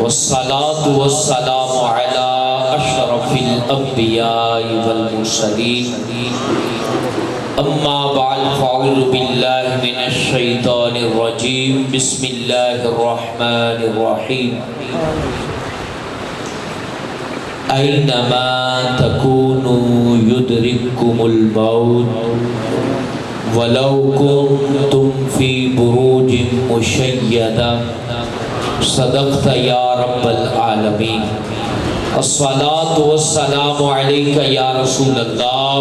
والصلاة والسلام على أشرف الأنبياء والمرسلين أما بعد فأعوذ بالله من الشيطان الرجيم بسم الله الرحمن الرحيم أينما تكونوا يدرككم الموت ولو كنتم في بروج مشيدة صدقت يا رب العالمين الصلاة والسلام عليك يا رسول الله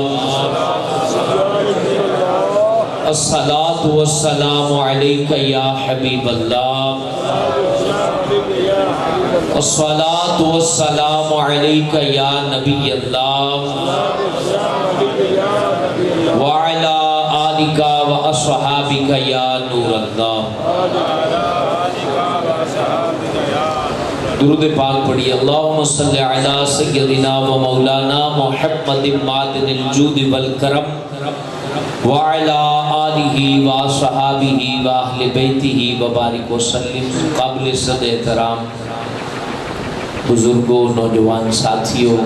الصلاة والسلام عليك يا حبيب الله الصلاة والسلام عليك يا نبي الله وعلى آلك وأصحابك يا نور الله. درود پاک پڑھی. اللہم صلی علی سیدنا و مولانا محمد معدن الجود والکرم وعلى آلہ وصحابہ واہل بیتہ وبارک وسلم. قابل صد احترام بزرگوں، نوجوان ساتھیوں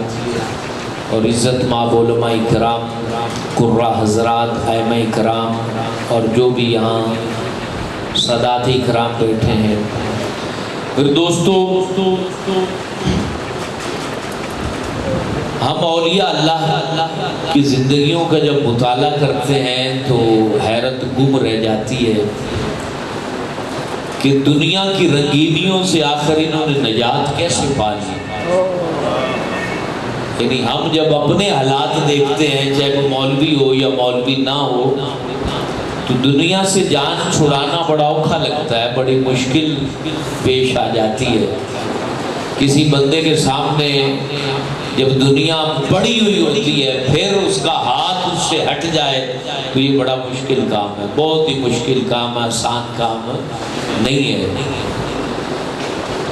اور عزت مآب علماء کرام، قرہ حضرات، ائمہ کرام اور جو بھی یہاں سادات کرام بیٹھے ہیں. پھر دوستو، ہم اولیاء اللہ کی زندگیوں کا جب مطالعہ کرتے ہیں تو حیرت گم رہ جاتی ہے کہ دنیا کی رنگینیوں سے آخر انہوں نے نجات کیسے پا لی. یعنی ہم جب اپنے حالات دیکھتے ہیں، چاہے وہ مولوی ہو یا مولوی نہ ہو، تو دنیا سے جان چھڑانا بڑا اوکھا لگتا ہے، بڑی مشکل پیش آ جاتی ہے. کسی بندے کے سامنے جب دنیا پڑی ہوئی ہوتی ہے پھر اس کا ہاتھ اس سے ہٹ جائے تو یہ بڑا مشکل کام ہے، بہت ہی مشکل کام ہے، آسان کام نہیں ہے.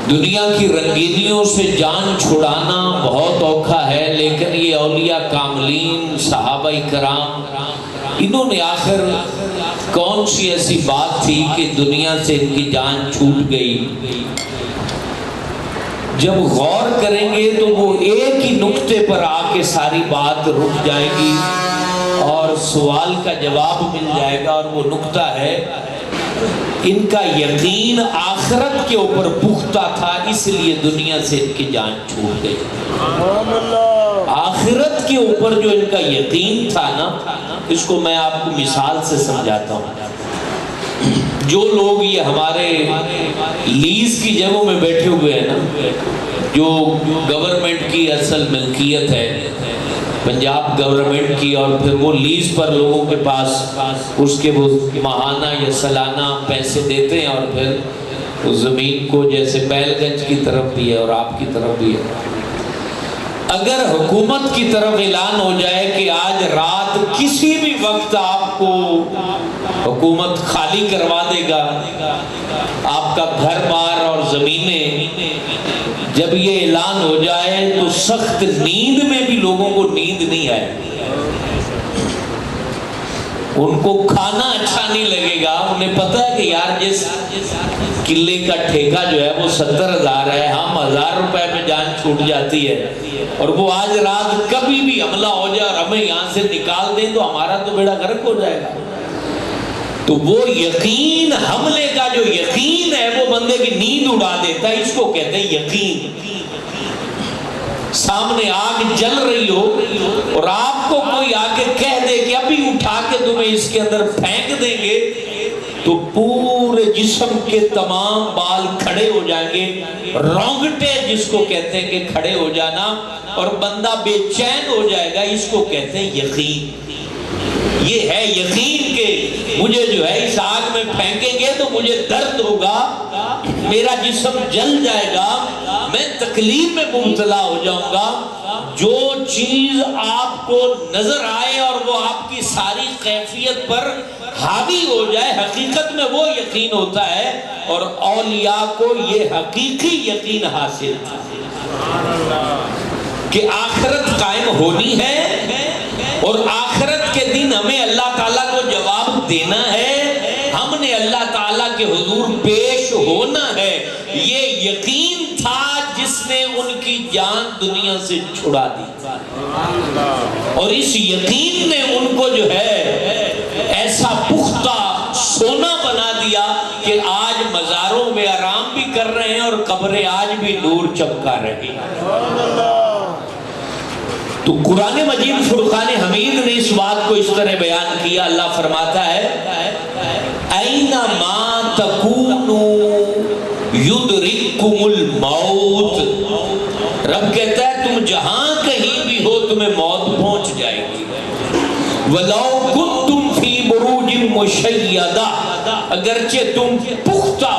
دنیا کی رنگینیوں سے جان چھڑانا بہت اوکھا ہے، لیکن یہ اولیاء کاملین، صحابہ کرام، انہوں نے آخر کون سی ایسی بات تھی کہ دنیا سے ان کی جان چھوٹ گئی؟ جب غور کریں گے تو وہ ایک ہی نقطے پر آ کے ساری بات رک جائے گی اور سوال کا جواب مل جائے گا، اور وہ نقطہ ہے ان کا یقین آخرت کے اوپر پختہ تھا، اس لیے دنیا سے ان کی جان چھوٹ گئی. آخرت کے اوپر جو ان کا یقین تھا نا، اس کو میں آپ کو مثال سے سمجھاتا ہوں. جو لوگ یہ ہمارے لیز کی جگہوں میں بیٹھے ہوئے ہیں نا، جو گورنمنٹ کی اصل ملکیت ہے، پنجاب گورنمنٹ کی، اور پھر وہ لیز پر لوگوں کے پاس اس کے وہ ماہانہ یا سالانہ پیسے دیتے ہیں، اور پھر اس زمین کو جیسے بیل گنج کی طرف بھی ہے اور آپ کی طرف بھی ہے. اگر حکومت کی طرف اعلان ہو جائے کہ آج رات کسی بھی وقت آپ کو حکومت خالی کروا دے گا، آپ کا گھر بار اور زمینیں، جب یہ اعلان ہو جائے تو سخت نیند میں بھی لوگوں کو نیند نہیں آئے، ان کو کھانا اچھا نہیں لگے گا. انہیں پتہ ہے کہ یار جس قلعے کا ٹھیکہ جو ہے وہ 70,000 ہے، ہم 1000 روپے میں جان چھوٹ جاتی ہے، اور وہ آج رات کبھی بھی حملہ ہو جائے اور ہمیں یہاں سے نکال دیں تو ہمارا تو بیڑا غرق ہو جائے گا. تو وہ یقین، حملے کا جو یقین ہے وہ بندے کی نیند اڑا دیتا ہے، اس کو کہتے ہیں یقین. سامنے آگ جل رہی ہو اور آپ کو کوئی آ کے کہہ دے کہ ابھی اٹھا کے تمہیں اس کے اندر پھینک دیں گے، تو پورے جسم کے تمام بال کھڑے ہو جائیں گے، رونگٹے جس کو کہتے ہیں کہ کھڑے ہو جانا، اور بندہ بے چین ہو جائے گا. اس کو کہتے ہیں یقین. یہ ہے یقین کہ مجھے جو ہے اس آگ میں پھینکیں گے تو مجھے درد ہوگا، میرا جسم جل جائے گا، میں تکلیف میں مبتلا ہو جاؤں گا. جو چیز آپ کو نظر آئے اور وہ آپ کی ساری کیفیت پر حاوی ہو جائے، حقیقت میں وہ یقین ہوتا ہے. اور اولیاء کو یہ حقیقی یقین حاصل کہ آخرت قائم ہونی ہے اور آخرت کے دن ہمیں اللہ تعالیٰ کو جواب دینا ہے، ہم نے اللہ تعالیٰ کے حضور پیش ہونا ہے. یہ یقین تھا جس نے ان کی جان دنیا سے چھڑا دی، اور اس یقین نے ان کو جو ہے ایسا پختہ سونا بنا دیا کہ آج مزاروں میں آرام بھی کر رہے ہیں اور قبریں آج بھی نور چمکا رہی ہیں۔ تو قرآن مجید فرقان حمید نے اس بات کو اس طرح بیان کیا۔ اللہ فرماتا ہے اینما تکونوا یدرککم الموت، رب کہتا ہے تم جہاں کہیں بھی ہو تمہیں موت پہنچ جائے گی۔ وَلَوْ كُنْتُمْ فِي بُرُوجٍ مُشَيَّدَةٍ، اگرچہ تم پختہ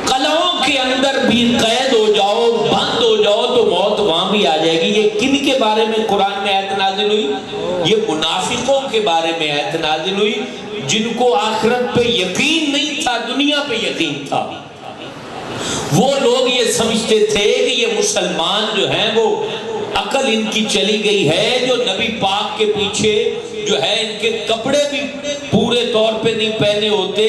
قلعوں کے اندر بھی قید ہو جاؤ، بند ہو جاؤ، تو موت وہاں بھی آ جائے گی۔ یہ کن کے بارے میں قرآن میں آیت نازل ہوئی؟ یہ منافقوں کے بارے میں آیت نازل ہوئی، جن کو آخرت پہ یقین نہیں تھا، دنیا پہ یقین تھا۔ وہ لوگ یہ سمجھتے تھے کہ یہ مسلمان جو ہیں وہ عقل ان کی چلی گئی ہے، جو نبی پاک کے پیچھے جو ہے ان کے کپڑے بھی پورے طور پہ نہیں پہنے ہوتے،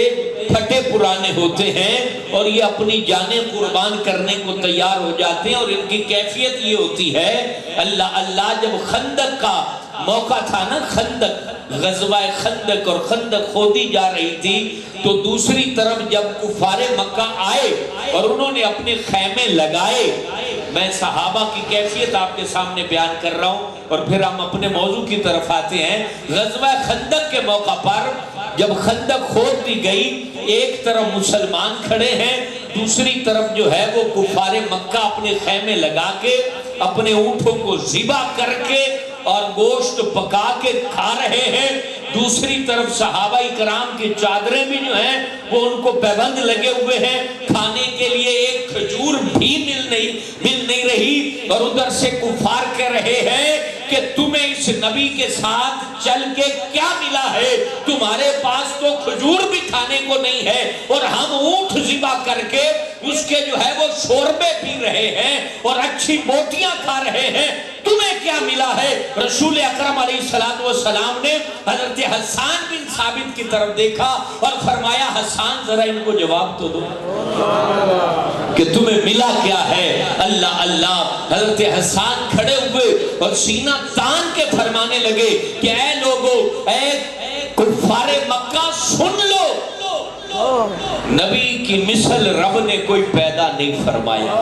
پھٹے پرانے ہوتے ہیں، اور یہ اپنی جانیں قربان کرنے کو تیار ہو جاتے ہیں۔ اور ان کی کیفیت یہ ہوتی ہے، اللہ جب خندق کا موقع تھا نا، خندق غزوہ خندق، اور خندق کھودی جا رہی تھی، تو دوسری طرف جب کفار مکہ آئے اور انہوں نے اپنے خیمے لگائے، میں صحابہ کی کیفیت آپ کے سامنے بیان کر رہا ہوں اور پھر ہم اپنے موضوع کی طرف آتے ہیں۔ غزوہ خندق کے موقع پر جب خندق کھود دی گئی، ایک طرف مسلمان کھڑے ہیں، دوسری طرف جو ہے وہ کفار مکہ اپنے خیمے لگا کے اپنے اونٹوں کو ذبح کر کے اور گوشت پکا کے کھا رہے ہیں۔ دوسری طرف صحابہ کرام کی چادریں بھی جو ہیں وہ ان کو پیبند لگے ہوئے ہیں، کھانے کے لیے ایک کھجور بھی مل نہیں رہی، اور ادھر سے کفار کہہ رہے ہیں کہ تمہیں اس نبی کے ساتھ چل کے کیا ملا ہے؟ تمہارے پاس تو کھجور بھی کھانے کو نہیں ہے، اور ہم اونٹ ذبح کر کے اس کے جو ہے وہ شوربے پی رہے ہیں اور اچھی بوٹیاں کھا رہے ہیں، تمہیں کیا ملا ہے؟ رسول اکرم علیہ السلام نے حضرت حسان بن ثابت کی طرف دیکھا اور فرمایا حسان ذرا ان کو جواب تو دو کہ تمہیں ملا کیا ہے؟ اللہ اللہ۔ حضرت حسان کھڑے ہوئے اور سینہ تان کے فرمانے لگے کہ اے لوگو، اے کفار مکہ، سن لو، نبی کی مثل رب نے کوئی پیدا نہیں فرمایا۔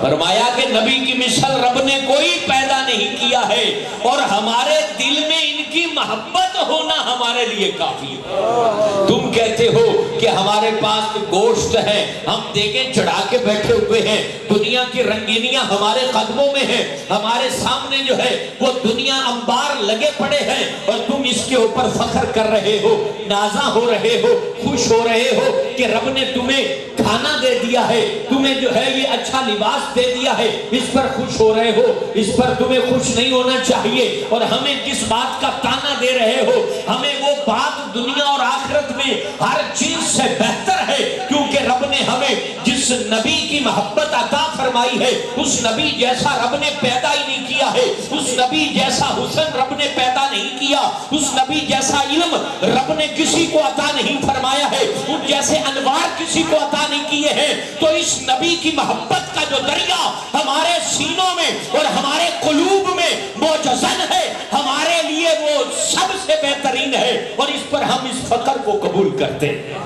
فرمایا کہ نبی کی مثل رب نے کوئی پیدا نہیں کیا ہے، اور ہمارے دل میں ان کی محبت ہونا ہمارے لیے کافی ہے۔ تم کہتے ہو کہ ہمارے پاس گوشت ہے، ہم دیگیں چڑھا کے بیٹھے ہوئے ہیں، دنیا کی رنگینیاں ہمارے قدموں میں ہیں، ہمارے سامنے جو ہے وہ دنیا انبار لگے پڑے ہیں، اور تم اس کے اوپر فخر کر رہے ہو، نازاں ہو رہے ہو، خوش ہو رہے ہو کہ رب نے تمہیں کھانا دے دیا ہے، تمہیں جو ہے یہ اچھا لباس دے دیا ہے، اس پر خوش ہو رہے ہو۔ اس پر تمہیں خوش نہیں ہونا چاہیے، اور ہمیں جس بات کا تانا دے رہے ہو، ہمیں وہ بات دنیا اور آخرت میں ہر چیز سے بہتر ہے، کیونکہ رب نے ہمیں جس نبی کی محبت عطا فرمائی ہے، اس نبی جیسا رب نے پیدا ہی نہیں کیا ہے، اس نبی جیسا حسن رب نے پیدا نہیں کیا، اس نبی جیسا علم رب نے کسی کو عطا نہیں فرمایا ہے، ان جیسے انوار کسی کو عطا نہیں کیے ہیں۔ تو اس نبی کی محبت کا جو دریا ہمارے سینوں میں اور ہمارے قلوب میں موجزن ہے، ہمارے لیے وہ سب سے بہترین ہے، اور اس پر ہم اس فخر کو قبول کرتے ہیں۔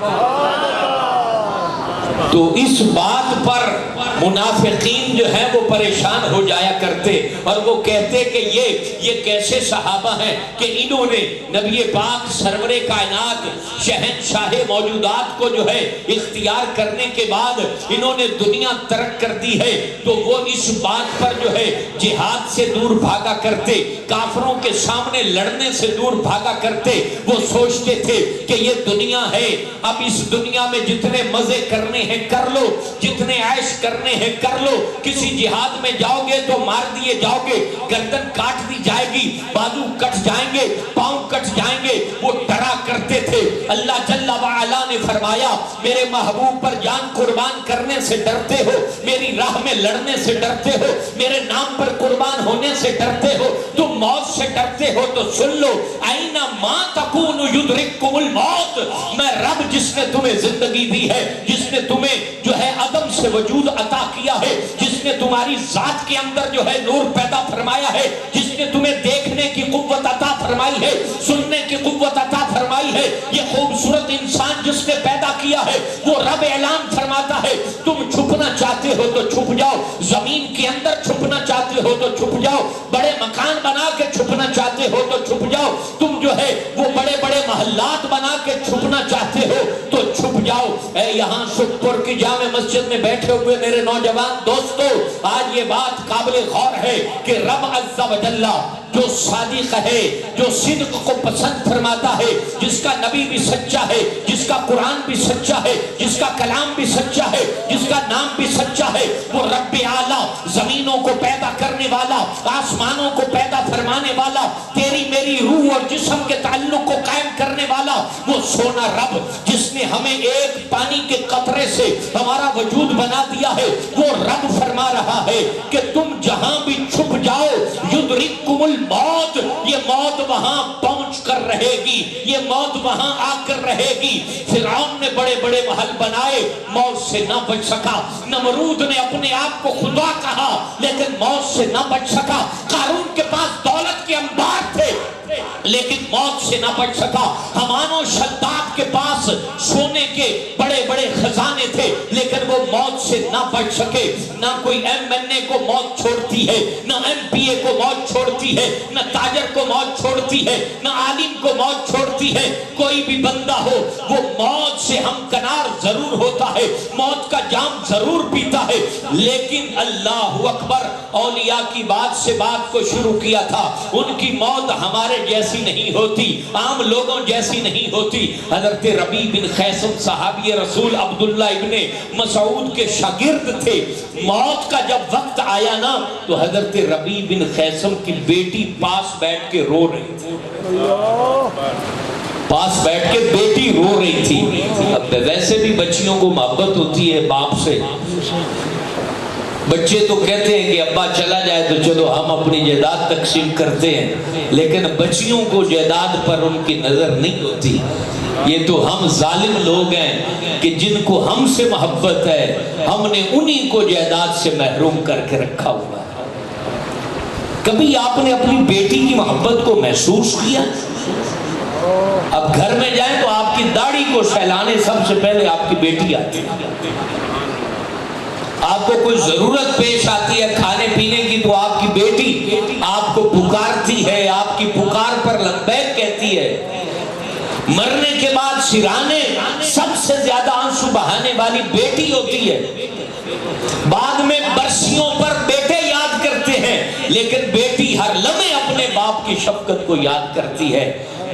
تو اس بات پر منافقین جو ہیں وہ پریشان ہو جایا کرتے، اور وہ کہتے کہ یہ کیسے صحابہ ہیں کہ انہوں نے نبی پاک سرور کائنات شہنشاہ موجودات کو جو ہے اختیار کرنے کے بعد انہوں نے دنیا ترک کر دی ہے۔ تو وہ اس بات پر جو ہے جہاد سے دور بھاگا کرتے، کافروں کے سامنے لڑنے سے دور بھاگا کرتے۔ وہ سوچتے تھے کہ یہ دنیا ہے، اب اس دنیا میں جتنے مزے کرنے ہیں کر لو، جتنے عیش کرنے ہیں کر لو، کسی جہاد میں جاؤ گے تو مار دیے جاؤ گے، گردن کاٹ دی جائے گی، بازو کٹ جائیں گے، پاؤں کٹ جائیں گے، وہ ڈرا کرتے تھے۔ اللہ جل وعلا نے فرمایا میرے محبوب پر جان قربان کرنے سے ڈرتے ہو، میری راہ میں لڑنے سے ڈرتے ہو، میرے نام پر قربان ہونے سے ڈرتے ہو، تم موت سے ڈرتے ہو تو سن لو، اینا ما تکون یدرککم الموت، میں رب جس نے تمہیں زندگی دی ہے، جس نے تمہیں جو ہے عدم سے وجود عطا کیا ہے، جس نے تمہاری ذات کے اندر جو ہے نور پیدا فرمایا ہے، جس نے تمہیں دیکھنے کی قوت عطا فرمائی ہے، سننے کی قوت عطا فرمائی ہے، یہ خوبصورت انسان جس نے پیدا کیا ہے، وہ رب اعلان فرماتا ہے تم چھپنا چاہتے ہو تو چھپ جاؤ، زمین کے اندر چھپنا چاہتے ہو تو چھپ جاؤ، بڑے مکان بنا کے چھپنا چاہتے ہو تو چھپ جاؤ، تم جو ہے وہ بڑے بڑے محلات بنا کے چھپنا چاہتے ہو تو چھپ جاؤ۔ اے یہاں سکھپور کی جامع مسجد میں بیٹھے ہوئے میرے نوجوان دوستو، آج یہ بات قابل غور ہے کہ رب عز و جل جو صادق ہے، جو صدق کو پسند فرماتا ہے، جس کا نبی بھی سچا ہے، جس کا قرآن بھی سچا ہے، جس کا کلام بھی سچا ہے، جس کا نام بھی سچا ہے، وہ رب اعلیٰ، زمینوں کو پیدا کرنے والا، آسمانوں کو پیدا فرمانے والا، تیری میری روح اور جسم کے تعلق کو قائم کرنے والا، وہ سونا رب جس نے ہمیں ایک پانی کے قطرے سے ہمارا وجود بنا دیا ہے، وہ رب فرما رہا ہے کہ تم جہاں بھی چھپ جاؤ، یدرککم الموت، یہ موت وہاں پہنچ کر رہے گی، یہ موت وہاں آ کر رہے گی۔ فرعون نے بڑے بڑے محل بنائے، موت سے نہ بچ سکا، نمرود نے اپنے آپ کو خدا کہا لیکن موت سے نہ بچ سکا، قارون کے پاس دولت کے انبار تھے لیکن موت سے نہ بچ سکا، حمان و شداد کے پاس سونے کے بڑے بڑے خزانے تھے لیکن وہ موت سے نہ بچ سکے۔ نہ کوئی M.N.A کو موت چھوڑتی ہے، نہ M.P.A کو موت چھوڑتی ہے، نہ تاجر کو موت چھوڑتی ہے، نہ عالم کو موت چھوڑتی ہے، کوئی بھی بندہ ہو وہ موت سے ہمکنار ضرور ہوتا ہے، موت کا جام ضرور پیتا ہے، لیکن اللہ اکبر، اولیاء کی بات سے بات کو شروع کیا تھا، ان کی موت ہمارے جیسی نہیں ہوتی، عام لوگوں جیسی نہیں ہوتی۔ حضرت ربیع بن خیثم صحابی رسول عبداللہ ابن مسعود کے شاگرد تھے، موت کا جب وقت آیا نا تو حضرت ربیع بن خیثم کی بیٹی پاس بیٹھ کے رو رہی تھی، پاس بیٹھ کے بیٹی رو رہی تھی۔ اب ویسے بھی بچیوں کو محبت ہوتی ہے باپ سے، بچے تو کہتے ہیں کہ ابا چلا جائے تو چلو ہم اپنی جائیداد تقسیم کرتے ہیں، لیکن بچیوں کو جائیداد پر ان کی نظر نہیں ہوتی۔ یہ تو ہم ظالم لوگ ہیں کہ جن کو ہم سے محبت ہے ہم نے انہی کو جائیداد سے محروم کر کے رکھا ہوا ہے۔ کبھی آپ نے اپنی بیٹی کی محبت کو محسوس کیا؟ اب گھر میں جائیں تو آپ کی داڑھی کو سہلانے سب سے پہلے آپ کی بیٹی آتی ہے، آپ کو کوئی ضرورت پیش آتی ہے کھانے پینے کی تو آپ کی بیٹی آپ کو پکارتی ہے، آپ کی پکار پر لبیک کہتی ہے۔ مرنے کے بعد سرانے سب سے زیادہ آنسو بہانے والی بیٹی ہوتی ہے، بعد میں برسیوں پر بیٹے یاد کرتے ہیں لیکن بیٹی ہر لمحے اپنے باپ کی شفقت کو یاد کرتی ہے،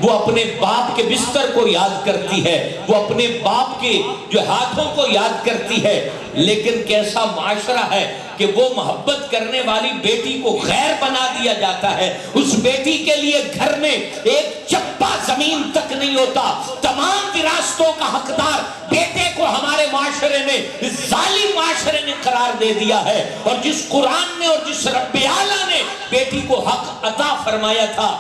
وہ اپنے باپ کے بستر کو یاد کرتی ہے، وہ اپنے باپ کے جو ہاتھوں کو یاد کرتی ہے۔ لیکن کیسا معاشرہ ہے کہ وہ محبت کرنے والی بیٹی کو غیر بنا دیا جاتا ہے، اس بیٹی کے لیے گھر میں ایک چپا زمین تک نہیں ہوتا، تمام وراثتوں کا حقدار بیٹے کو ہمارے معاشرے میں ظالم معاشرے نے قرار دے دیا ہے، اور جس قرآن نے اور جس رب اعلیٰ نے بیٹی کو حق عطا فرمایا تھا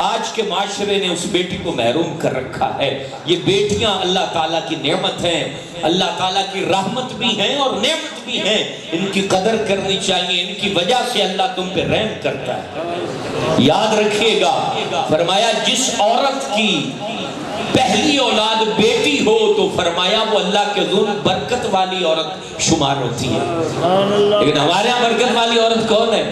آج کے معاشرے نے اس بیٹی کو محروم کر رکھا ہے۔ یہ بیٹیاں اللہ تعالیٰ کی نعمت ہیں، اللہ تعالیٰ کی رحمت بھی ہیں اور نعمت بھی ہیں، ان کی قدر کرنی چاہیے، ان کی وجہ سے اللہ تم پہ رحم کرتا ہے۔ یاد رکھیے گا، فرمایا جس عورت کی پہلی اولاد بیٹی ہو تو فرمایا وہ اللہ کے حضور برکت والی عورت شمار ہوتی ہے۔ لیکن ہمارے یہاں برکت والی عورت کون ہے؟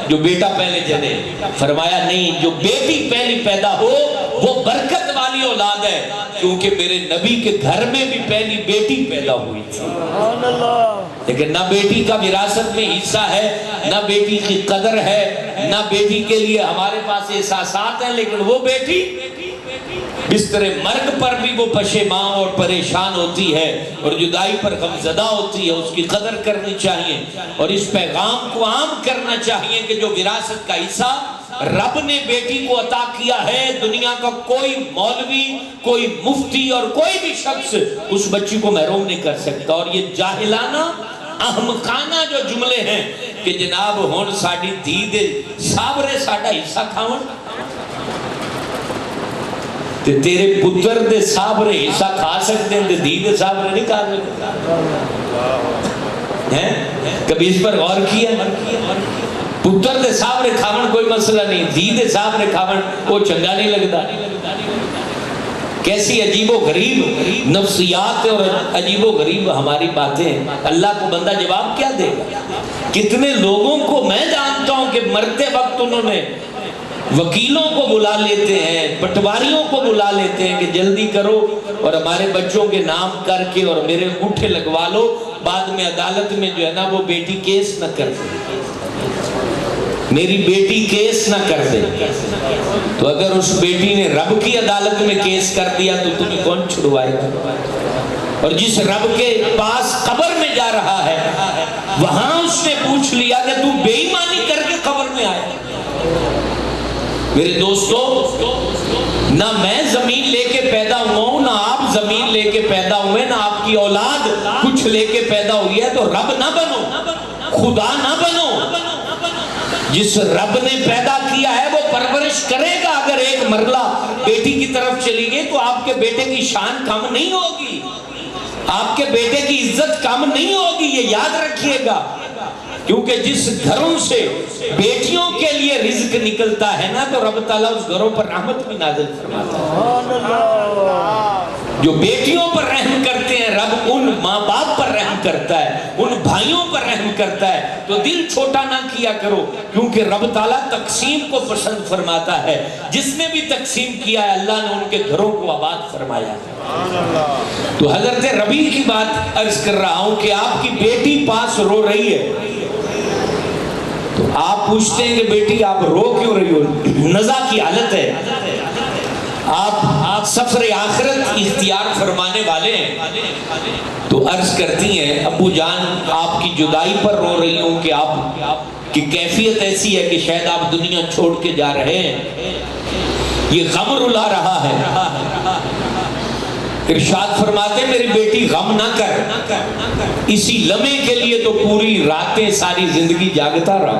جو بیٹا پہلے جنے۔ فرمایا نہیں، جو بیٹی پہلی پیدا ہو وہ برکت والی اولاد ہے، کیونکہ میرے نبی کے گھر میں بھی پہلی بیٹی پیدا ہوئی تھی۔ لیکن نہ بیٹی کا وراثت میں حصہ ہے، نہ بیٹی کی قدر ہے، نہ بیٹی کے لیے ہمارے پاس احساسات ہیں، لیکن وہ بیٹی بستر مرگ پر بھی وہ پشیمان اور پریشان ہوتی ہے اور جدائی پر غمزدہ ہوتی ہے، اس کی قدر کرنی چاہیے اور اس پیغام کو عام کرنا چاہیے کہ جو وراثت کا حصہ رب نے بیٹی کو عطا کیا ہے، دنیا کا کوئی مولوی، کوئی مفتی اور کوئی بھی شخص اس بچی کو محروم نہیں کر سکتا۔ اور یہ جاہلانہ احمقانہ جو جملے ہیں کہ جناب ہن ساڈی دھی دے سابرے ساڈا حصہ کھاون تے تیرے پتر دے سابرے حصہ کھا سکتے ہیں تے دھی دے سابرے نہیں کھا سکتے ہیں؟ کبھی اس پر غور کیا؟ پتر دے سابرے کھاون کوئی مسئلہ نہیں، دھی دے سابرے کھاون وہ چنگا نہیں لگتا۔ کیسی عجیب و غریب نفسیات اور عجیب و غریب ہماری باتیں ہیں۔ اللہ کو بندہ جواب کیا دے گا؟ کتنے لوگوں کو میں جانتا ہوں کہ مرتے وقت انہوں نے وکیلوں کو بلا لیتے ہیں، پٹواریوں کو بلا لیتے ہیں کہ جلدی کرو اور ہمارے بچوں کے نام کر کے اور میرے انگوٹھے لگوا لو، بعد میں عدالت میں جو ہے نا وہ بیٹی کیس نہ کر دے، میری بیٹی کیس نہ کر دے۔ تو اگر اس بیٹی نے رب کی عدالت میں کیس کر دیا تو تمہیں کون چھڑوائے گا؟ اور جس رب کے پاس قبر میں جا رہا ہے وہاں اس نے پوچھ لیا کہ تو بے ایمانی کر کے قبر میں آئے۔ میرے دوستو، نہ میں زمین لے کے پیدا ہوا ہوں، نہ آپ زمین لے کے پیدا ہوئے، نہ آپ کی اولاد کچھ لے کے پیدا ہوئی ہے، تو رب نہ بنو، خدا نہ بنو۔ جس رب نے پیدا کیا ہے وہ پرورش کرے گا۔ اگر ایک مرلہ بیٹی کی طرف چلی گئی تو آپ کے بیٹے کی شان کم نہیں ہوگی، آپ کے بیٹے کی عزت کم نہیں ہوگی، یہ یاد رکھیے گا۔ کیونکہ جس گھروں سے بیٹیوں کے لیے رزق نکلتا ہے نا تو رب تعالیٰ اس گھروں پر رحمت بھی نازل فرماتا ہے۔ جو بیٹیوں پر رحم کرتے ہیں رب ان ماں باپ پر رحم کرتا ہے، ان بھائیوں پر رحم کرتا ہے۔ تو دل چھوٹا نہ کیا کرو، کیونکہ رب تعالیٰ تقسیم کو پسند فرماتا ہے۔ جس نے بھی تقسیم کیا ہے اللہ نے ان کے گھروں کو آباد فرمایا ہے۔ تو حضرت ربیع کی بات عرض کر رہا ہوں کہ آپ کی بیٹی پاس رو رہی ہے تو آپ پوچھتے ہیں کہ بیٹی آپ رو کیوں رہی ہو؟ نزع کی حالت ہے، آپ سفر آخرت اختیار فرمانے والے ہیں۔ تو عرض کرتی ہیں ابو جان آپ کی جدائی پر رو رہی ہوں کہ آپ کی کیفیت ایسی ہے کہ شاید آپ دنیا چھوڑ کے جا رہے ہیں، یہ غم رلا رہا ہے۔ ارشاد فرماتے میری بیٹی غم نہ کر، اسی لمحے کے لیے تو پوری راتیں ساری زندگی جاگتا رہا،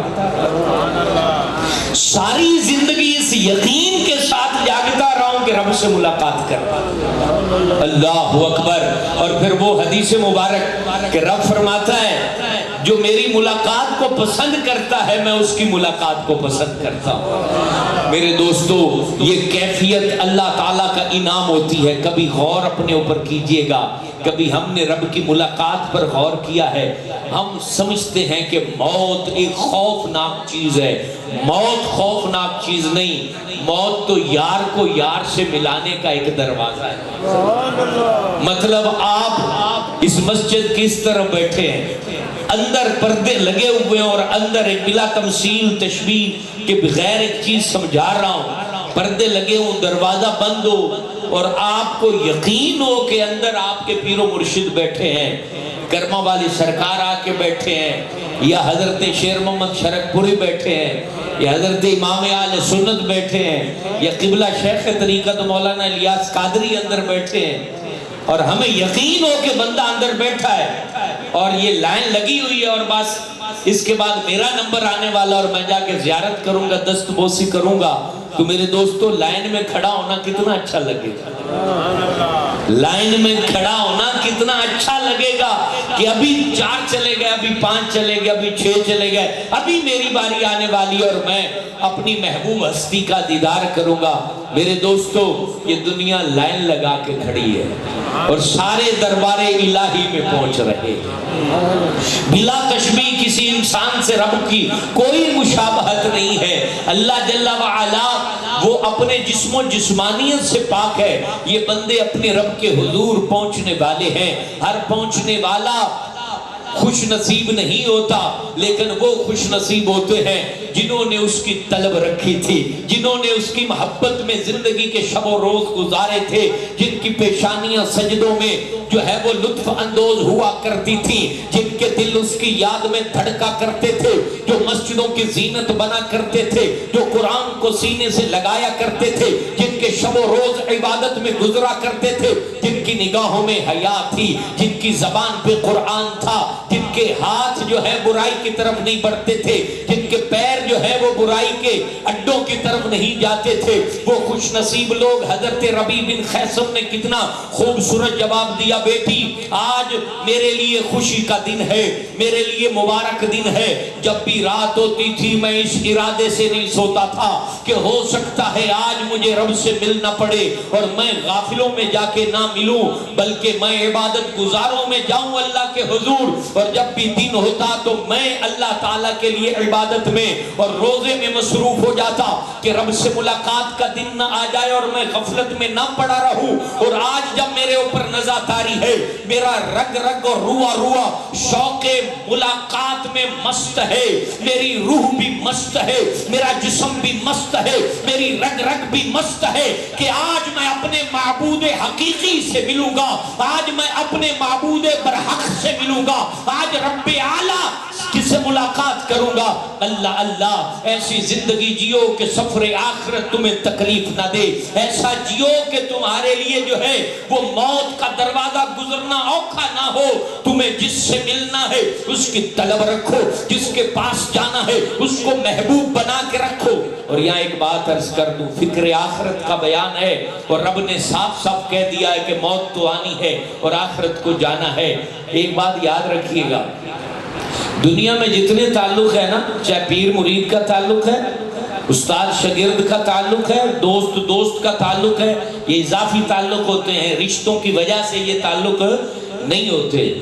ساری زندگی اس یقین کے ساتھ جاگتا رہا ہوں کہ رب سے ملاقات کر۔ اللہ اکبر۔ اور پھر وہ حدیث مبارک کہ رب فرماتا ہے جو میری ملاقات کو پسند کرتا ہے میں اس کی ملاقات کو پسند کرتا ہوں۔ میرے دوستو، یہ کیفیت اللہ تعالیٰ کا انعام ہوتی ہے۔ کبھی غور اپنے اوپر کیجئے گا، کبھی ہم نے رب کی ملاقات پر غور کیا ہے؟ ہم سمجھتے ہیں کہ موت ایک خوفناک چیز ہے۔ موت خوفناک چیز نہیں، موت تو یار کو یار سے ملانے کا ایک دروازہ ہے۔ مطلب آپ اس مسجد کی اس طرح بیٹھے ہیں، اندر پردے لگے ہوئے ہیں اور اندر ایک بلا تمثیل تشبیہ کے بغیر ایک چیز سمجھا رہا ہوں، پردے لگے ہوں، دروازہ بند ہو اور آپ کو یقین ہو کہ اندر آپ کے پیر و مرشد بیٹھے ہیں، کرما والی سرکار آ کے بیٹھے ہیں، یا حضرت شیر محمد شرک پوری بیٹھے ہیں، یا حضرت امام اہل سنت بیٹھے ہیں، یا قبلہ شیخ طریقت مولانا الیاس قادری اندر بیٹھے ہیں، اور ہمیں یقین ہو کہ بندہ اندر بیٹھا ہے اور یہ لائن لگی ہوئی ہے اور بس اس کے بعد میرا نمبر آنے والا اور میں جا کے زیارت کروں گا، دست بوسی کروں گا، تو میرے دوستو لائن میں کھڑا ہونا کتنا اچھا لگے گا؟ لائن میں کھڑا ہونا کتنا اچھا لگے گا کہ ابھی 4 چلے گئے، ابھی 5 چلے گئے، ابھی 6 چلے گئے، ابھی میری باری آنے والی اور میں اپنی محبوب ہستی کا دیدار کروں گا۔ میرے دوستو، یہ دنیا لائن لگا کے کھڑی ہے اور سارے دربار الہی میں پہنچ رہے ہیں۔ بلا تشبیہ کسی انسان سے رب کی کوئی مشابہت نہیں ہے۔ اللہ جل وعلا وہ اپنے جسم و جسمانیت سے پاک ہے، یہ بندے اپنے رب کے حضور پہنچنے والے ہیں۔ ہر پہنچنے والا خوش نصیب نہیں ہوتا، لیکن وہ خوش نصیب ہوتے ہیں جنہوں نے اس کی طلب رکھی تھی، جنہوں نے اس کی محبت میں زندگی کے شب و روز گزارے تھے، جن کی پیشانیاں سجدوں میں جو ہے وہ لطف اندوز ہوا کرتی تھی، جن کے دل اس کی یاد میں دھڑکا کرتے تھے، جو مسجدوں کی زینت بنا کرتے تھے، جو قرآن کو سینے سے لگایا کرتے تھے، جن کے شب و روز عبادت میں گزرا کرتے تھے، جن کی نگاہوں میں حیا تھی، جن کی زبان پہ قرآن تھا، جن کے ہاتھ جو ہے برائی کی طرف نہیں بڑھتے تھے، جن کے پیر جو ہے وہ برائی کے اڈوں کی طرف نہیں جاتے تھے، وہ خوش نصیب لوگ۔ حضرت ربیع بن خیثم نے کتنا خوبصورت جواب دیا، بیٹی آج میرے لیے خوشی کا دن ہے، میرے لیے مبارک دن ہے۔ جب بھی رات ہوتی تھی میں اس ارادے سے نہیں سوتا تھا کہ ہو سکتا ہے آج مجھے رب سے ملنا پڑے اور میں غافلوں میں جا کے نہ ملوں، بلکہ میں عبادت گزاروں میں جاؤں اللہ کے حضور۔ اور جب بھی دن ہوتا تو میں اللہ تعالیٰ کے لیے عبادت میں اور روزے میں مصروف ہو جاتا کہ رب سے ملاقات کا دن نہ آ جائے اور میں غفلت میں نہ پڑا رہوں۔ اور آج جب میرے اوپر نظر طاری ہے، میرا رگ رگ اور روا روا شوق ملاقات میں مست ہے، میری روح بھی مست ہے، میرا جسم بھی مست ہے، میری رگ رگ بھی مست ہے کہ آج میں اپنے معبود حقیقی سے ملوں گا، آج میں اپنے معبود برحق سے ملوں گا، آج رب اعلیٰ کس سے ملاقات کروں گا۔ اللہ اللہ ایسی زندگی جیو کہ سفر آخرت تمہیں تکلیف نہ دے، ایسا جیو کہ تمہارے لیے جو ہے وہ موت کا دروازہ گزرنا اوکھا نہ ہو۔ تمہیں جس سے ملنا ہے اس کی طلب رکھو، جس کے پاس جانا ہے اس کو محبوب بنا کے رکھو۔ اور یہاں ایک بات عرض کر دوں، فکر آخرت کا بیان ہے اور رب نے صاف صاف کہہ دیا ہے کہ موت تو آنی ہے اور آخرت کو جانا ہے۔ ایک بات یاد رکھیے گا، دنیا میں جتنے تعلق ہے نا، چاہے پیر مرید کا تعلق ہے، استاد شاگرد کا تعلق ہے، دوست دوست کا تعلق ہے، یہ اضافی تعلق ہوتے ہیں، رشتوں کی وجہ سے یہ تعلق نہیں ہوتے۔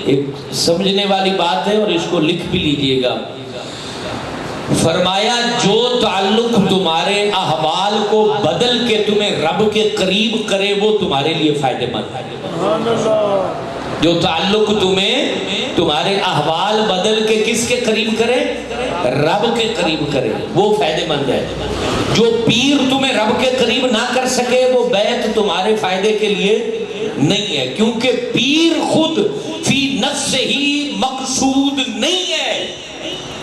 ایک سمجھنے والی بات ہے اور اس کو لکھ بھی لیجئے گا۔ فرمایا جو تعلق تمہارے احوال کو بدل کے تمہیں رب کے قریب کرے وہ تمہارے لیے فائدہ مند ہے۔ جو تعلق تمہیں تمہارے احوال بدل کے کس کے قریب کرے؟ رب کے قریب کرے، وہ فائدہ مند ہے۔ جو پیر تمہیں رب کے قریب نہ کر سکے وہ بیعت تمہارے فائدے کے لیے نہیں ہے، کیونکہ پیر خود فی نفس ہی مقصود نہیں ہے،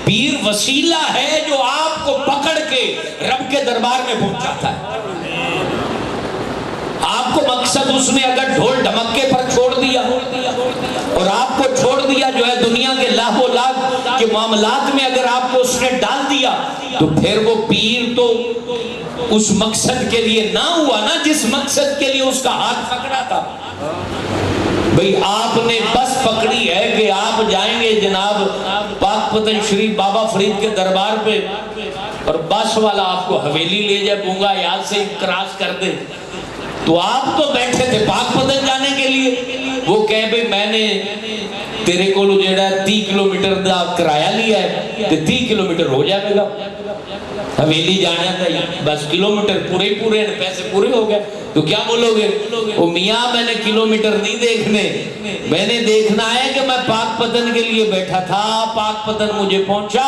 پیر وسیلہ ہے جو آپ کو پکڑ کے رب کے دربار میں پہنچاتا ہے۔ آپ کو مقصد اس نے اگر ڈھول ڈھمکے پر چھوڑ دیا اور آپ کو چھوڑ دیا جو ہے دنیا کے لاکھ و لاکھ کے معاملات میں اگر آپ کو اس نے ڈال دیا تو پھر وہ پیر تو اس مقصد کے لیے نہ ہوا نا جس مقصد کے لیے اس کا ہاتھ پکڑا تھا۔ بھئی آپ نے بس پکڑی ہے کہ آپ جائیں گے جناب پاک پتن شریف بابا فرید کے دربار پہ اور بس والا آپ کو حویلی لے جائے بونگا یاد سے کراس کر دے، تو آپ تو بیٹھے تھے پاک پتن جانے کے لیے، وہ کہے بھئی میں نے تیرے کو جیڑا 30 کلومیٹر دا کرایہ لیا ہے تو 30 کلومیٹر ہو جائے گا، حویلی جانا تھا بس کلومیٹر پورے پیسے پورے ہو گئے، تو کیا بولو گے؟ او میاں میں نے کلومیٹر نہیں دیکھنے، میں نے دیکھنا ہے کہ میں پاک پتن کے لیے بیٹھا تھا، پاک پتن مجھے پہنچا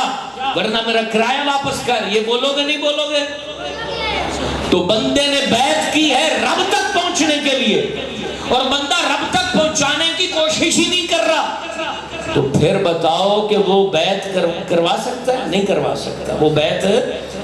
ورنہ میرا کرایہ واپس کر، یہ بولو گے نہیں بولو گے؟ تو بندے نے بیعت کی ہے رب تک پہنچنے کے لیے اور بندہ رب تک پہنچانے کی کوشش ہی نہیں کر رہا، تو پھر بتاؤ کہ وہ بیعت کروا سکتا ہے؟ نہیں کروا سکتا، وہ بیعت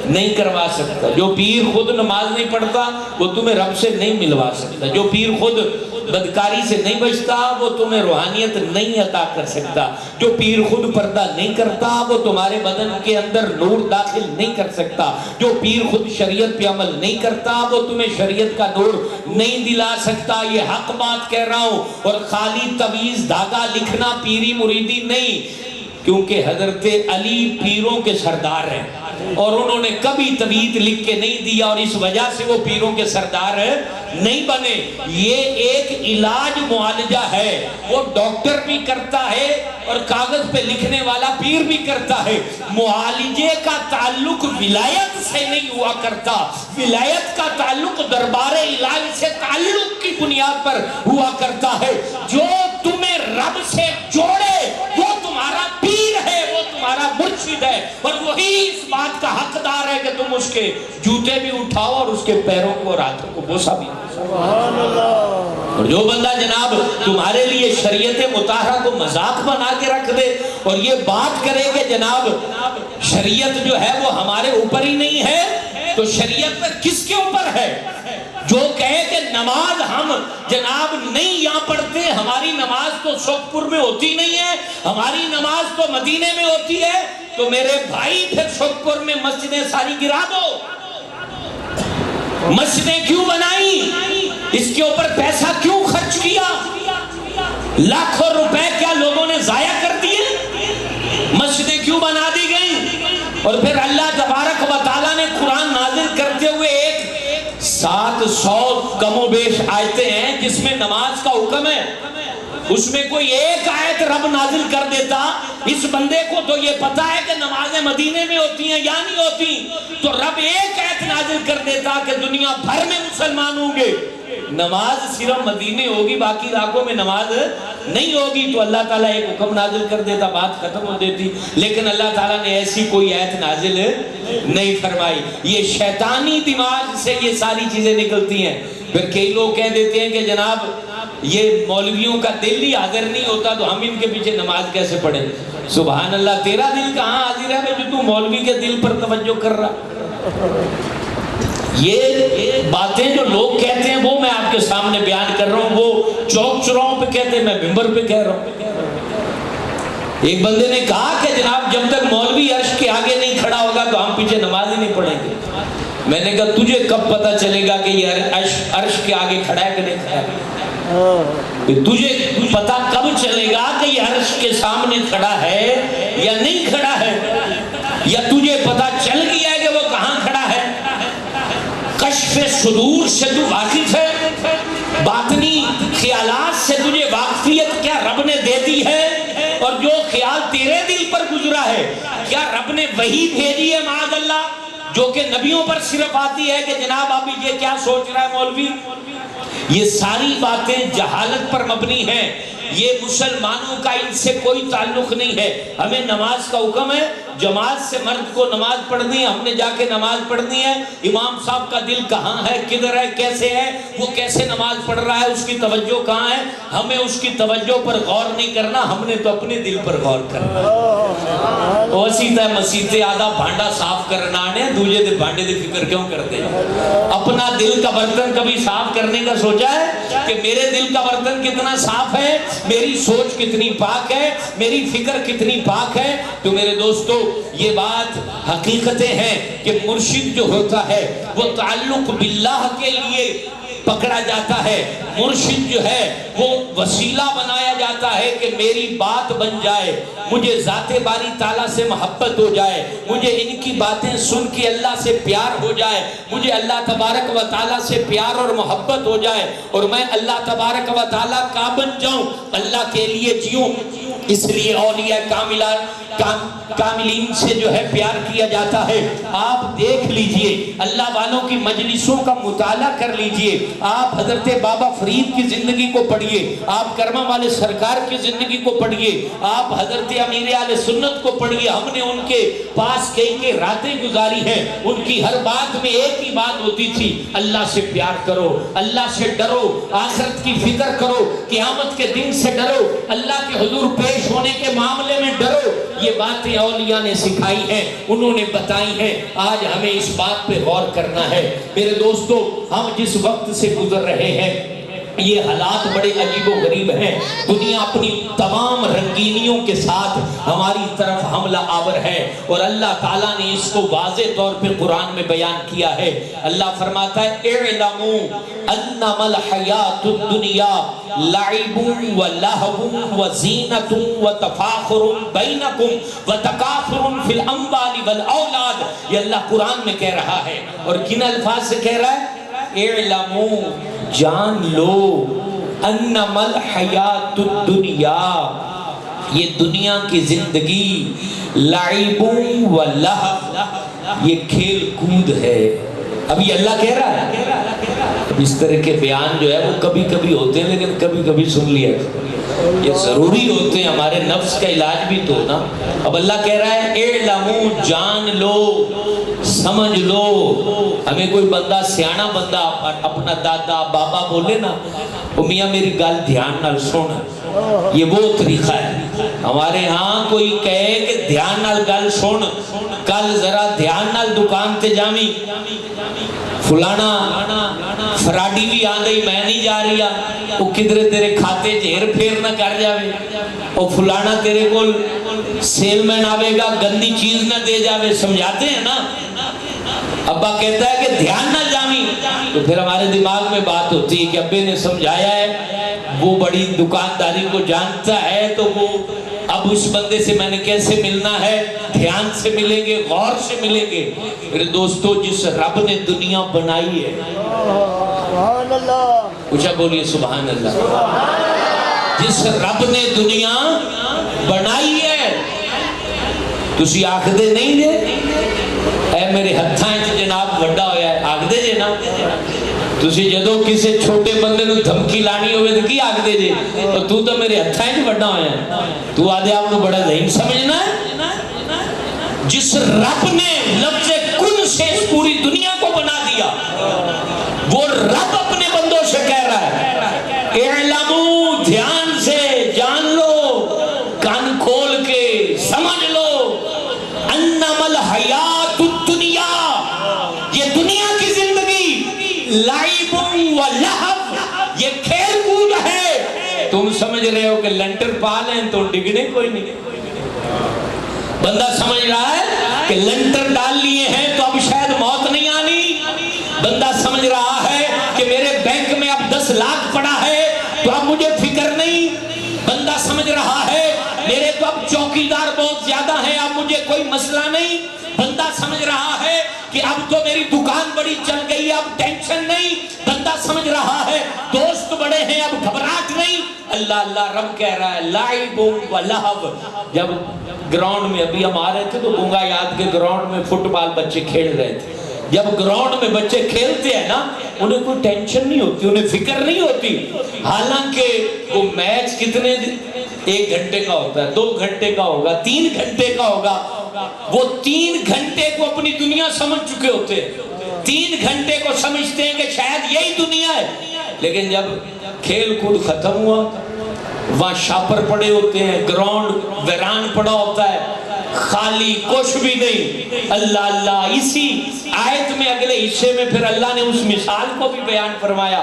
نہیں کروا سکتا۔ جو پیر خود نماز نہیں پڑھتا وہ تمہیں رب سے نہیں ملوا سکتا، جو پیر خود بدکاری سے نہیں بچتا وہ تمہیں روحانیت نہیں عطا کر سکتا، جو پیر خود پردہ نہیں کرتا وہ تمہارے بدن کے اندر نور داخل نہیں کر سکتا، جو پیر خود شریعت پہ عمل نہیں کرتا وہ تمہیں شریعت کا نور نہیں دلا سکتا۔ یہ حق بات کہہ رہا ہوں، اور خالی تویز دھاگا لکھنا پیری مریدی نہیں، کیونکہ حضرت علی پیروں کے سردار ہیں اور انہوں نے کبھی تویز لکھ کے نہیں دیا اور اس وجہ سے وہ پیروں کے سردار نہیں بنے۔ یہ ایک علاج معالجہ ہے، وہ ڈاکٹر بھی کرتا ہے اور کاغذ پہ لکھنے والا پیر بھی کرتا ہے۔ معالجے کا تعلق ولایت سے نہیں ہوا کرتا، ولایت کا تعلق دربار الہی سے تعلق کی بنیاد پر ہوا کرتا ہے۔ جو تمہیں رب سے جوڑے وہ تمہارا پیر ہے، وہ تمہارا مرشد ہے، اور وہ وہی اس بات کا حقدار ہے کہ تم اس کے جوتے بھی اٹھاؤ اور اس کے پیروں کو اور ہاتھوں کو بوسا بھی. اور جو بندہ جناب تمہارے لیے شریعت مطہرہ کو مذاق بنا کے رکھ دے اور یہ بات کرے کہ جناب شریعت جو ہے وہ ہمارے اوپر ہی نہیں ہے، تو شریعت پر کس کے اوپر ہے؟ جو کہے کہ نماز ہم جناب نہیں یہاں پڑھتے، ہماری نماز تو سوخپور میں ہوتی نہیں ہے، ہماری نماز تو مدینے میں ہوتی ہے، تو میرے بھائی پھر سوخپور میں مسجدیں ساری گرا دو. مسجدیں کیوں بنائی؟ اس کے اوپر پیسہ کیوں خرچ کیا؟ لاکھوں روپے کیا لوگوں نے ضائع کر دیے؟ مسجدیں کیوں بنا دی گئیں؟ اور پھر اللہ تبارک و تعالیٰ نے قرآن نازل کرتے ہوئے 700 کم و بیش آیتیں ہیں جس میں نماز کا حکم ہے، اس میں کوئی ایک آیت رب نازل کر دیتا. اس بندے کو تو یہ پتا ہے کہ نمازیں مدینے میں ہوتی ہیں یا نہیں ہوتی، تو رب ایک آیت نازل کر دیتا کہ دنیا بھر میں مسلمان ہوں گے، نماز صرف مدینے ہوگی، باقی علاقوں میں نماز نہیں ہوگی. تو اللہ تعالیٰ ایک حکم نازل کر دیتا، بات ختم ہو دیتی. لیکن اللہ تعالیٰ نے ایسی کوئی آیت نازل نہیں فرمائی. یہ شیطانی دماغ سے یہ ساری چیزیں نکلتی ہیں. پھر کئی لوگ کہہ دیتے ہیں کہ جناب یہ مولویوں کا دل ہی حاضر نہیں ہوتا تو ہم ان کے پیچھے نماز کیسے پڑھیں؟ سبحان اللہ، تیرا دل کہاں حاضر ہے جو تو مولوی کے دل پر توجہ کر رہا؟ یہ باتیں جو لوگ کہتے ہیں وہ میں آپ کے سامنے بیان کر رہا ہوں، وہ چوک چوراہوں پہ کہتے ہیں، میں ممبر پہ کہہ رہا ہوں. ایک بندے نے کہا کہ جناب جب تک مولوی عرش کے آگے نہیں کھڑا ہوگا تو ہم پیچھے نماز ہی نہیں پڑھیں گے. میں نے کہا تجھے کب پتا چلے گا کہ یہ عرش کے آگے کھڑا ہے کہ نہیں کھڑا ہے؟ تجھے پتا کب چلے گا کہ یہ عرش کے سامنے کھڑا ہے یا نہیں کھڑا ہے؟ یا تجھے پتا چل گیا ہے کہ وہ کہاں کھڑا ہے؟ کشف صدور سے تو واقف ہے، باطنی خیالات سے تجھے واقفیت کیا رب نے دے دی ہے؟ اور جو خیال تیرے دل پر گزرا ہے کیا رب نے وہی بھیجی ہے معاذ اللہ جو کہ نبیوں پر صرف آتی ہے کہ جناب ابھی یہ کیا سوچ رہا ہے مولوی؟ یہ ساری باتیں جہالت پر مبنی ہیں. یہ مسلمانوں کا ان سے کوئی تعلق نہیں ہے. ہمیں نماز کا حکم ہے، جماعت سے مرد کو نماز پڑھنی ہے، ہم نے جا کے نماز پڑھنی ہے. امام صاحب کا دل کہاں ہے، کدھر ہے، کیسے ہے، وہ کیسے نماز پڑھ رہا ہے، اس کی توجہ کہاں ہے، ہمیں اس کی توجہ پر غور نہیں کرنا، ہم نے تو اپنے دل پر غور کرنا. وسیطہ مسیطے آدھا بھانڈا صاف کرنا ہے، دوجے دے بھانڈے دی فکر کیوں کرتے ہیں؟ اپنا دل کا برتن کبھی صاف کرنے کا سوچا ہے کہ میرے دل کا برتن کتنا صاف ہے، میری سوچ کتنی پاک ہے، میری فکر کتنی پاک ہے؟ تو میرے دوستو یہ بات حقیقتیں ہیں کہ مرشد جو ہوتا ہے وہ تعلق باللہ کے لیے پکڑا جاتا ہے. مرشد جو ہے وہ وسیلہ بنایا جاتا ہے کہ میری بات بن جائے، مجھے ذات باری تعالیٰ سے محبت ہو جائے، مجھے ان کی باتیں سن کے اللہ سے پیار ہو جائے، مجھے اللہ تبارک و تعالیٰ سے پیار اور محبت ہو جائے اور میں اللہ تبارک و تعالیٰ کا بن جاؤں، اللہ کے لیے جیوں. اس لیے اولیاء کاملین سے جو ہے پیار کیا جاتا ہے. آپ دیکھ لیجئے اللہ والوں کی مجلسوں کا مطالعہ کر لیجئے، آپ حضرت بابا فرید کی زندگی کو پڑھیے، آپ کرما والے سرکار کی زندگی کو پڑھیے، آپ حضرت امیر اہل سنت کو پڑھیے. ہم نے ان کے پاس کئی راتیں گزاری ہیں، ان کی ہر بات میں ایک ہی بات ہوتی تھی، اللہ سے پیار کرو، اللہ سے ڈرو، آخرت کی فکر کرو، قیامت کے دن سے ڈرو، اللہ کے حضور پیش ہونے کے معاملے میں ڈرو. یہ باتیں اولیاء نے سکھائی ہیں، انہوں نے بتائی ہیں. آج ہمیں اس بات پہ غور کرنا ہے. میرے دوستو ہم جس وقت سے گزر رہے ہیں یہ حالات بڑے عجیب و غریب ہیں. دنیا اپنی تمام رنگینیوں کے ساتھ ہماری طرف حملہ آور ہے اور اللہ تعالیٰ نے اس کو واضح طور پہ قرآن میں بیان کیا ہے. اللہ فرماتا ہے اعلموا انما الحیات الدنیا لعب ولہو وزینۃ وتفاخر بینکم وتکاثر فی الاموال والاولاد. یہ اللہ قرآن میں کہہ رہا ہے اور کن الفاظ سے کہہ رہا ہے؟ اعلموا، جان لو، انما الحیات الدنیا، یہ دنیا کی زندگی، لعب و لہو، یہ کھیل کود ہے. اب یہ اللہ کہہ رہا ہے. اس طرح کے بیان جو ہے وہ کبھی کبھی ہوتے ہیں لیکن کبھی کبھی سن لیا. یہ ضروری ہوتے ہیں، ہمارے نفس کا علاج بھی تو نا۔ اب اللہ کہہ رہا ہے اعلموا، جان لو، سمجھ لو۔ ہمیں کوئی بندہ سیانا بندہ اپنا دادا بابا بولے نا، وہ میاں میری گل دھیان نال سن، یہ وہ طریقہ ہے۔ ہمارے ہاں کوئی کہے کہ دھیان نال گل سن، کل ذرا دھیان نال دکان تے جاویں، فلانا فراڈی بھی آ گئی، میں نہیں جا رہی، وہ کدھر تیرے کھاتے ہیر پھیر نہ کر جاوے، وہ فلانا تیرے کو سیل مین آوے گا گندی چیز نہ دے جاوے، سمجھاتے ہیں نا۔ ابا کہتا ہے کہ دھیان نہ جاویں، تو پھر ہمارے دماغ میں بات ہوتی ہے کہ ابے نے سمجھایا ہے، وہ بڑی دکانداری کو جانتا ہے، تو وہ اب اس بندے سے میں نے کیسے ملنا ہے، دھیان سے ملیں گے، غور سے ملیں گے۔ میرے دوستو، جس رب نے دنیا بنائی ہے، سبحان اللہ، اچھا بولیے سبحان اللہ، جس رب نے دنیا بنائی ہے، تسی آکھدے نہیں دے اے میرے ہتھاں وچ جناب وڈا ہویا ہے، آکھدے جے نا؟ تسی جدوں کسے چھوٹے بندے نو دھمکی لانی ہوئے تو کی آکھدے جے؟ تو میرے ہتھاں وچ وڈا ہویا ہے، تو آدھے آپ کو بڑا ذہین سمجھنا ہے۔ جس رب نے لفظ کن سے اس پوری دنیا کو بنا دیا، وہ رب اپنے بندوں سے کہہ رہا ہے اعلموا، دھیان سے جان لو، کان کھول کے سمجھ لو، انما الحیات الدنیا، یہ دنیا کی زندگی لعب و لہو، یہ کھیل کود ہے۔ تم سمجھ رہے ہو کہ لنٹر پا لیں تو ڈگنے کوئی نہیں، بندہ سمجھ رہا ہے کہ لنٹر ڈال لیے ہیں تو اب شاید موت نہیں آنی، بندہ سمجھ رہا ہے کہ میرے بینک میں اب 10 لاکھ پڑا ہے تو اب مجھے فکر نہیں، بندہ سمجھ رہا ہے میرے تو اب چوکیدار بہت زیادہ ہیں، اب مجھے کوئی مسئلہ نہیں، بندہ سمجھ رہا ہے کہ اب تو میری دکان بڑی چل گئی، اب ٹینشن نہیں، بندہ سمجھ رہا ہے دوست بڑے ہیں، اب گھبراہٹ نہیں۔ اللہ اللہ، رب کہہ رہا ہے لعب و لہو۔ جب گراؤنڈ میں ابھی ہم آ رہے تھے تو گنگا یاد کے گراؤنڈ میں فٹ بال بچے کھیل رہے تھے، جب گراؤنڈ میں بچے کھیلتے ہیں نا، انہیں کوئی ٹینشن نہیں ہوتی، انہیں فکر نہیں ہوتی، حالانکہ وہ میچ کتنے 1 گھنٹے کا ہوتا ہے، 2 گھنٹے کا ہوگا، 3 گھنٹے کا ہوگا، وہ 3 گھنٹے کو اپنی دنیا سمجھ چکے ہوتے ہیں، 3 گھنٹے کو سمجھتے ہیں کہ شاید یہی دنیا ہے، لیکن جب کھیل کود ختم ہوا، وہاں شاپر پڑے ہوتے ہیں، گراؤنڈ ویران پڑا ہوتا ہے، خالی کچھ بھی نہیں۔ اللہ اللہ، اسی آیت میں اگلے حصے میں پھر اللہ نے اس مثال کو بھی بیان فرمایا۔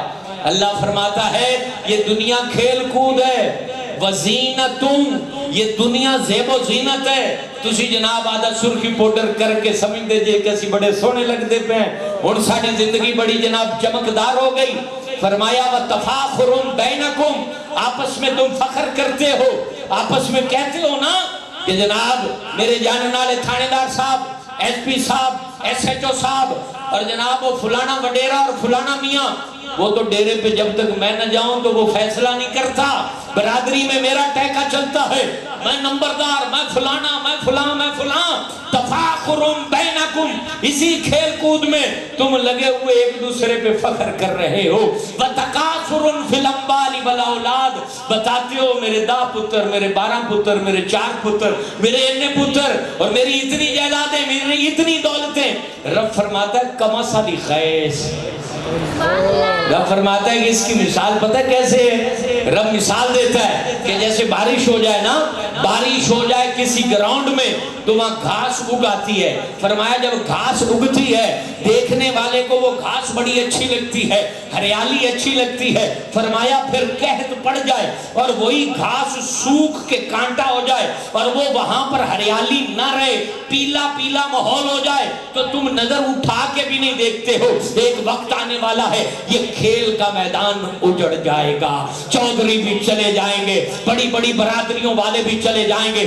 اللہ فرماتا ہے یہ دنیا کھیل کود ہے، وزینتم، یہ دنیا زیب و زینت ہے۔ تسی جناب آدھا سرخی پوڈر کر کے سمجھ دے جے کسی بڑے سونے لگ دے پہ ہیں، اور ساری زندگی بڑی جناب چمکدار ہو گئی۔ فرمایا وَتَفَاخُرٌ بَيْنَكُمْ، آپس میں تم فخر کرتے ہو، آپس میں کہتے ہو نا کہ جناب میرے جاننے والے تھانے دار صاحب، ایس پی صاحب، ایس ایچ او صاحب، اور جناب وہ فلانا وڈیرا اور فلانا میاں، وہ تو ڈیرے پہ جب تک میں نہ جاؤں تو وہ فیصلہ نہیں کرتا، برادری میں میرا ٹیکہ چلتا ہے، میں نمبردار، میں فلانا، میں فلاں، میں فلاں۔ تفاخرم بینکم، اسی کھیل کود میں تم لگے ہوئے ایک دوسرے پہ فخر کر رہے ہو۔ وتکاثر فی الاموال والاولاد، بتاتے ہو میرے 10 پتر، میرے 12 پتر، میرے 4 پتر، میرے اتنے پتر، اور میری اتنی جائیدادیں، میری اتنی دولتیں۔ رب فرماتا ہے کمثل غیث، رب فرماتا ہے کہ اس کی مثال پتہ کیسے ہے؟ رب مثال دیتا ہے کہ جیسے بارش ہو جائے نا، بارش ہو جائے کسی گراؤنڈ میں تو وہاں گھاس اگاتی ہے۔ فرمایا جب گھاس اگتی ہے دیکھنے والے کو وہ گھاس بڑی اچھی لگتی ہے، ہریالی اچھی لگتی ہے۔ فرمایا پھر قحط پڑ جائے اور وہی گھاس سوکھ کے کانٹا ہو جائے اور وہ وہاں پر ہریالی نہ رہے، پیلا پیلا ماحول ہو جائے تو تم نظر اٹھا کے بھی نہیں دیکھتے ہو۔ ایک وقت آنے والا ہے یہ کھیل کا میدان اجڑ جائے گا، چودھری بھی چلے جائیں گے، بڑی بڑی برادریوں والے بھی چلے جائیں گے،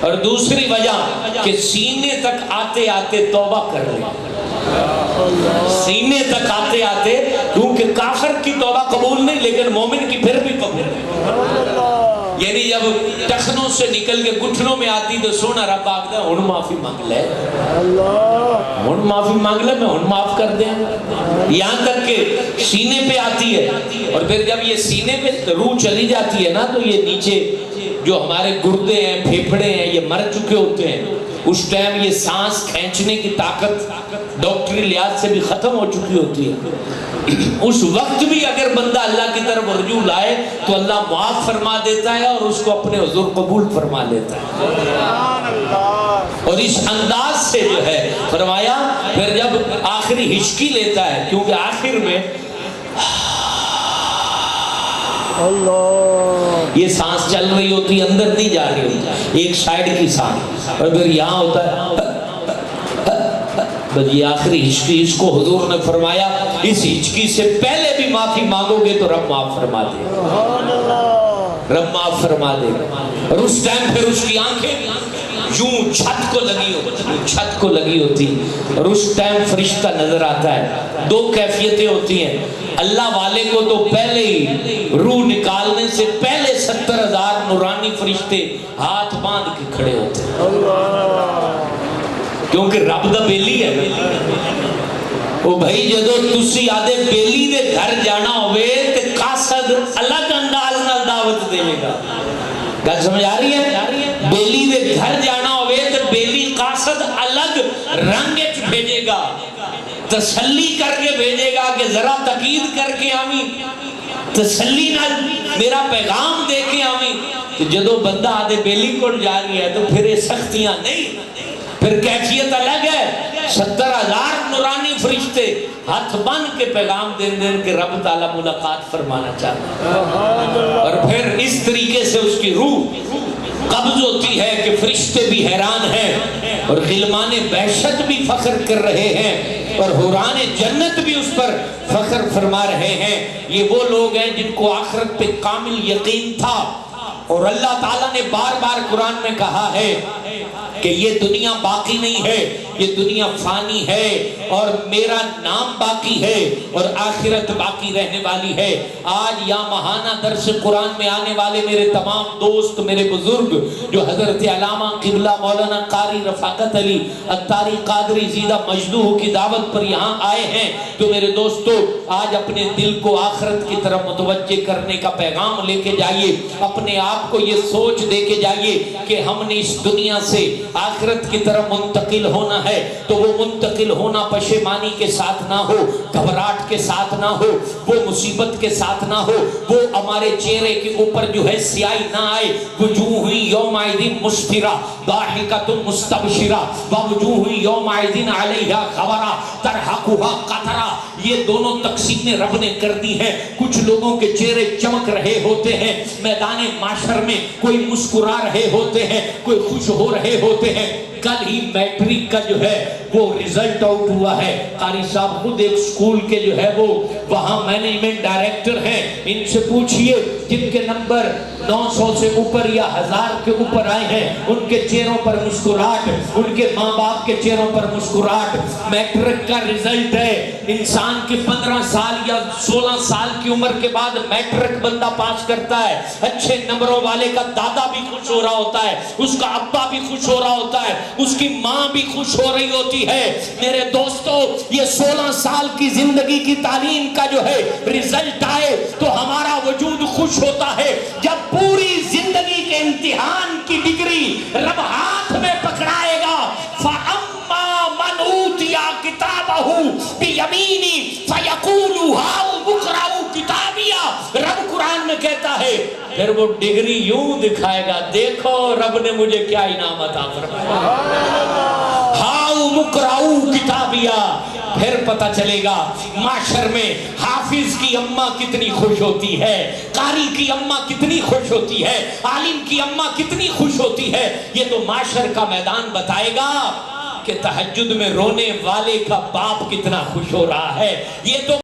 اور دوسری وجہ کہ سینے تک آتے آتے توبہ کر لیں، سینے تک آتے آتے، کیونکہ کافر کی توبہ قبول نہیں لیکن مومن کی پھر بھی قبول ہے۔ یعنی جب ٹخنوں سے نکل کے گھٹنوں میں آتی تو سونا رب آگدا ہن معافی مانگ لے، ہن معافی مانگ لے، میں ہن معاف کر دیں، یہاں تک کہ سینے پہ آتی ہے۔ اور پھر جب یہ سینے پہ روح چلی جاتی ہے نا تو یہ نیچے جو ہمارے گردے ہیں، پھیپھڑے ہیں، یہ مر چکے ہوتے ہیں، اس ٹائم یہ سانس کھینچنے کی طاقت ڈاکٹری لحاظ سے بھی ختم ہو چکی ہوتی ہے۔ اس وقت بھی اگر بندہ اللہ کی طرف رجوع لائے تو اللہ معاف فرما دیتا ہے اور اس کو اپنے حضور قبول فرما لیتا ہے۔ اور اس انداز سے جو ہے فرمایا پھر جب آخری ہچکی لیتا ہے، کیونکہ آخر میں یہ سانس چل رہی ہوتی ہے، اندر نہیں جا رہی ہوتی، ایک سائیڈ کی سانس، اور پھر یہاں ہوتا ہے بس یہ آخری ہچکی، اس کو حضور نے فرمایا اس ہچکی سے پہلے بھی معافی مانگو گے تو رب معاف فرما دے، رب معاف فرما دے۔ اور اس ٹائم پھر اس کی آنکھیں یوں چھت کو لگی ہوتی، چھت کو لگی ہوتی، اور اس ٹائم فرشتہ نظر آتا ہے۔ دو کیفیتیں ہوتی ہیں، اللہ والے کو تو پہلے ہی روح نکالنے سے پہلے 70,000 نورانی فرشتے ہاتھ باندھ کے کھڑے ہوتے ہیں، کیونکہ رب دا بیلی ہے۔ وہ بھائی جدو تسی آدھے بیلی دے گھر جانا ہوئے تے قاصد الگ انداز نال دعوت دے گا، گل سمجھ آ رہی ہے؟ بیلی دے گھر جانا ہوئے تے بیلی قاصد الگ رنگ وچ بھیجے گا، تسلی کر کے بھیجے گا کہ ذرا تقید کر کے آویں، تسلی نال میرا پیغام دے کے آویں۔ تو جدو بندہ آدھے بیلی کو جا رہی ہے تو پھر یہ سختیاں نہیں، پھر کیفیت الگ ہے۔ 70,000 نورانی فرشتے ہاتھ بن کے پیغام دین کہ رب تعالیٰ ملاقات فرمانا چاہتا ہے، اور پھر اس طریقے سے اس کی روح قبض ہوتی ہے کہ فرشتے بھی حیران ہیں اور غلمان بہشت بھی فخر کر رہے ہیں اور حوران جنت بھی اس پر فخر فرما رہے ہیں۔ یہ وہ لوگ ہیں جن کو آخرت پہ کامل یقین تھا، اور اللہ تعالیٰ نے بار بار قرآن میں کہا ہے کہ یہ دنیا باقی نہیں ہے، یہ دنیا فانی ہے اور میرا نام باقی ہے اور آخرت باقی رہنے والی ہے۔ آج یا ماہانہ درس قرآن میں آنے والے میرے تمام دوست، میرے بزرگ جو حضرت علامہ قبلہ مولانا قاری رفاقت علی اتاری قادری زیدہ مجدوح کی دعوت پر یہاں آئے ہیں، تو میرے دوستو آج اپنے دل کو آخرت کی طرف متوجہ کرنے کا پیغام لے کے جائیے، اپنے آپ کو یہ سوچ دے کے جائیے کہ ہم نے اس دنیا سے آخرت کی طرف منتقل ہونا ہے، تو وہ منتقل ہونا پشیمانی کے ساتھ نہ ہو، گھبراہٹ کے ساتھ نہ ہو، وہ مصیبت کے ساتھ نہ ہو، وہ ہمارے چہرے کے اوپر جو ہے سیاہی نہ آئے۔ وجوہ یومئذ مسفرہ ضاحکۃ مستبشرہ ووجوہ یومئذ علیہا غبرہ ترہقھا قترہ۔ یہ دونوں تقسیمیں رب نے کر دی ہیں۔ کچھ لوگوں کے چہرے چمک رہے ہوتے ہیں میدان معاشر میں، کوئی مسکرا رہے ہوتے ہیں، کوئی خوش ہو رہے ہوتے ہیں۔ کل ہی میٹرک کا جو ہے وہ رزلٹ آؤٹ ہوا ہے، قاری صاحب خود ایک سکول کے جو ہے وہ وہاں مینجمنٹ ڈائریکٹر ہیں، ان سے پوچھئے جن کے نمبر 900 سے اوپر یا 1000 کے اوپر آئے ہیں ان کے چہروں پر مسکراہٹ، ان کے ماں باپ کے چہروں پر مسکراہٹ۔ میٹرک کا رزلٹ ہے، انسان کے 15 سال یا 16 سال کی عمر کے بعد میٹرک بندہ پاس کرتا ہے، اچھے نمبروں والے کا دادا بھی خوش ہو رہا ہوتا ہے، اس کا ابا بھی خوش ہو رہا ہوتا ہے، اس کی ماں بھی خوش ہو رہی ہوتی ہے۔ میرے دوستو یہ 16 سال کی زندگی کی تعلیم کا جو ہے رزلٹ آئے تو ہمارا وجود خوش ہوتا ہے۔ جب پوری زندگی کے امتحان کی ڈگری رب ہاتھ میں پکڑائے گا، فَأَمَّا مَنْ أُوتِيَ كِتَابَهُ بِيَمِينِهِ فَيَقُولُ هَاؤُمُ اقْرَءُوا كِتَابِيَهْ۔ رب قرآن میں کہتا ہے، پھر وہ ڈگری یوں دکھائے گا، دیکھو رب نے مجھے کیا انعام عطا فرمایا، ہاؤ اقرؤوا کتابیہ۔ پھر پتہ چلے گا معاشر میں حافظ کی اماں کتنی خوش ہوتی ہے، قاری کی اماں کتنی خوش ہوتی ہے، عالم کی اماں کتنی خوش ہوتی ہے۔ یہ تو معاشر کا میدان بتائے گا کہ تہجد میں رونے والے کا باپ کتنا خوش ہو رہا ہے۔ یہ تو